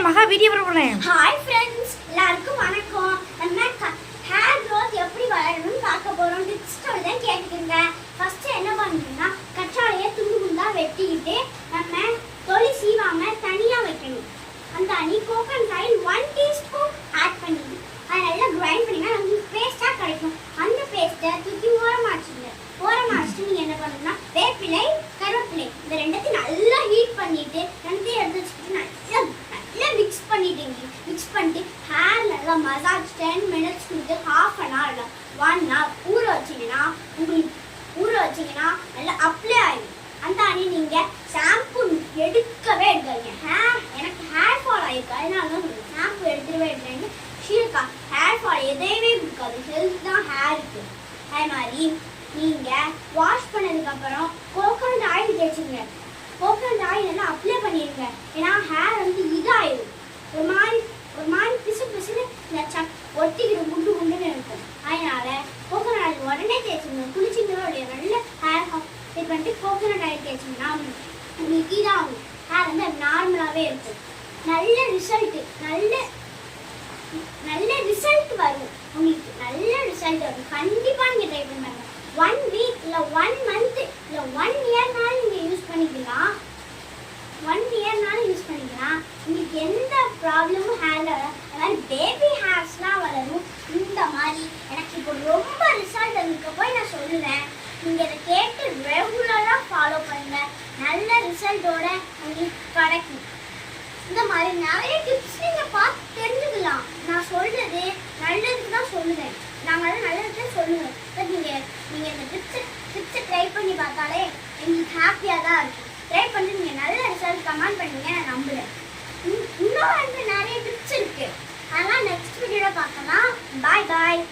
மகா வீடியோ போடுறேன். Hi friends, எல்லாருக்கும் வணக்கம். நம்ம ஹேர் க்ரோத் எப்படி வளரணும்னு பார்க்க போறோம். டிப்ஸ் தான் கேட்டுக்கங்க. ஃபர்ஸ்ட் என்ன பண்ணணும்னா கற்றாழையை துண்டு துண்டா வெட்டிக்கிட்டு நம்ம தொலி சீவாம தனியா வைக்கணும். அந்த தண்ணி கோகனட் ஆயில் 1 டீஸ்பூன் ஆட் பண்ணி அதை நல்லா கிரைண்ட் பண்ணினா நமக்கு பேஸ்டா கிடைக்கும். அந்த பேஸ்ட்டை தூக்கி ஓரமாச்சுங்க. ஓரமாச்சுட்டு நீங்க என்ன பண்ணணும்னா வேப்பிலை, கருவேப்பிலை இந்த ரெண்டையும் நல்லா ஹீட் பண்ணிட்டு ரெண்டையும் எடுத்து வச்சுக்கிட்டு நல்லா மிக்ஸ் பண்ணிட்டு ஹேர் நல்லா மசாஜ் 10 மினிட்ஸ் கொடுத்து half an hour இல்லை 1 hour ஊற வச்சிங்கன்னா நல்லா அப்ளை ஆகிடும். அந்த அணி நீங்கள் ஷாம்பு எடுக்கவே எடுக்காதீங்க. எனக்கு ஹேர் ஃபால் ஆகிருக்கு, அதனால தான் ஷாம்பு எடுத்துகிட்டு ஷீல்கா ஹேர் ஃபால் எதையுமே இருக்காது. ஹெல்த் தான் ஹேருக்கு. அதே மாதிரி நீங்கள் வாஷ் பண்ணதுக்கப்புறம் கோகனட் ஆயில் தேய்ச்சிங்க. கோகனட் ஆயில் எல்லாம் அப்ளை பண்ணிடுங்க. ஏன்னா ஹேர் வந்து இதாகிடும். ஒரு மாதிரி பிசுன்னு ஒட்டிக்கிட்டு குண்டுன்னு இருக்கும். அதனால கோகனட் ஆயில் உடனே தேய்ச்சிங்க. குளிச்சிங்களோ இல்லையா நல்ல ஹேர் இது பண்ணிட்டு கோகனட் ஆயில் தேய்ச்சிங்கன்னா உங்களுக்கு இதாகும். ஹேர் வந்து நார்மலாகவே இருக்கும். நல்ல ரிசல்ட் வரும். உங்களுக்கு நல்ல ரிசல்ட் வரும். கண்டிப்பாக நீங்கள் ட்ரை பண்ணுங்க. 1 வீக் இல்லை 1 மந்த் இல்லை 1 இயர்னாலும் நீங்கள் யூஸ் பண்ணிக்கலாம். 1 இயர்னாலும் யூஸ் பண்ணிக்கலாம். உங்களுக்கு எந்த ப்ராப்ளமும் ஹேரில் வர மாதிரி பேபி ஹேர்ஸ்லாம் வளரும். இந்த மாதிரி எனக்கு இப்போ ரொம்ப ரிசல்ட் இருக்க போய் நான் சொல்லுவேன். நீங்கள் இதை கேட்டு ரெகுலராக ஃபாலோ பண்ணுங்க. நல்ல ரிசல்ட்டோட உங்களுக்கு கிடைக்கும். இந்த மாதிரி நிறைய டிப்ஸ் நீங்கள் பார்த்து தெரிஞ்சுக்கலாம். நான் சொல்றது நல்லதுக்கு தான் சொல்லுவேன். நாங்கள் நல்லதுக்கு சொல்லுவேன். பட் நீங்கள் இந்த டிப்ஸை ட்ரை பண்ணி பார்த்தாலே எங்களுக்கு ஹாப்பியாக தான் இருக்கும். ட்ரை பண்ணி நீங்கள் நல்ல ரிசல்ட் கமெண்ட் பண்ணீங்க, நான் நம்புகிறேன். இன்னும் வந்து நிறைய டிப்ஸ் இருக்குது. அதெல்லாம் நெக்ஸ்ட் வீடியோவில் பார்க்கலாம். பாய்.